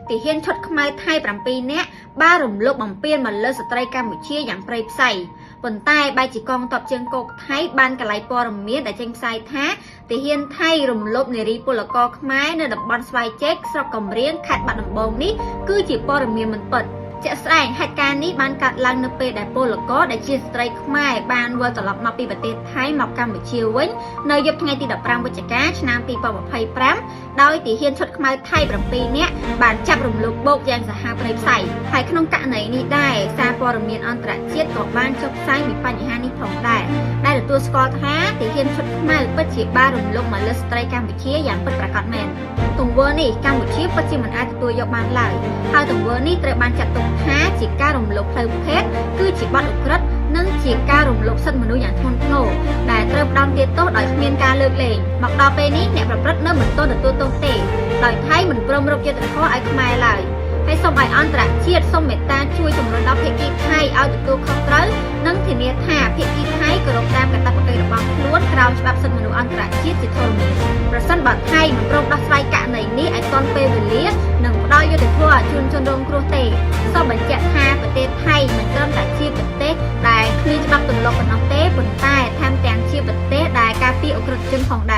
ទីហ៊ានឈុតខ្មែរថៃ7នាក់បានរំលោភបំពានមកលើស្ត្រីកម្ពុជាយ៉ាងព្រៃផ្សៃប៉ុន្តែបែរជាកងទ័ពជើងគោកថៃបានកន្លែងព័ត៌មានដែលចេញផ្សាយថាទីហ៊ានថៃរំលោភនារីពលករខ្មែរនៅតំបន់ស្វាយជែកស្រុកកំរៀងខេត្តបាត់ដំបងនេះគឺជាព័ត៌មានមិនពិតជាក់ស្ដែងហេតុការណ៍នេះបានកើតឡើងនៅពេលដែលពលករដែលជាស្ត្រីខ្មែរបានវិលត្រឡប់មកពីប្រទេសថៃមកកម្ពុជាវិញនៅយប់ថ្ងៃទី15វិច្ឆិកាឆ្នាំ2025ដោយទីហ៊ានឈុតខ្មៅថៃ7នាក់បានចាប់រំលោភបោកយ៉ាងសាហាវព្រៃផ្សៃហើយក្នុងករណីនេះដែរសារព័ត៌មានអន្តរជាតិក៏បានចុះផ្សាយពីបញ្ហានេះផងដែរដែលទទួលស្គាល់ថាទីហ៊ានឈុតខ្មៅពិតជាបានរំលោភមកលើស្ត្រីកម្ពុជាយ៉ាងពិតប្រាកដមែនទង្វើនេះកម្ពុជាពិតជាមិនអាចទទួលយកបានឡើយហើយទង្វើនេះត្រូវបានចាត់ទុកថាជាការរំលោភផ្លូវភេទគឺជាបទឧក្រិដ្ឋនិងជាការរំលោភសិទ្ធិមនុស្សយ៉ាងធ្ងន់ធ្ងរដែលត្រូវផ្ដន្ទាទោសដោយគ្មានការលើកលែងមកដល់ពេលនេះអ្នកប្រព្រឹត្តនៅមិនទាន់ទទួលទោសទេដោយថៃមិនព្រមរកយុត្តិធម៌ឲ្យខ្មែរឡើយហើយសូមឲ្យអន្តរជាតិសូមមេត្តាជួយជំរុញដល់ភាគីថៃឲ្យទទួលខុសត្រូវនិងធានាថាភាគីថៃគោរពតាមកាតព្វកិច្ចរបស់ខ្លួនក្រោមច្បាប់សិទ្ធិមនុស្សអន្តរជាតិជាធរមានប្រសិនបើថៃមិនព្រមដោះស្រាយករណីនេះឲ្យទាន់ពេលវេលានិងផ្ដល់យុត្តិធម៌ជូនជនរងគ្រោះទេសូមបញ្ជាក់ថាប្រទេសថៃមិនត្រឹមតែជាប្រទេសដែលគ្មានច្បាប់ទម្លាប់ប៉ុណ្ណោះទេប៉ុន្តែថែមទាំងជាប្រទេសដែលការពារអក្រិតជនផងដែរ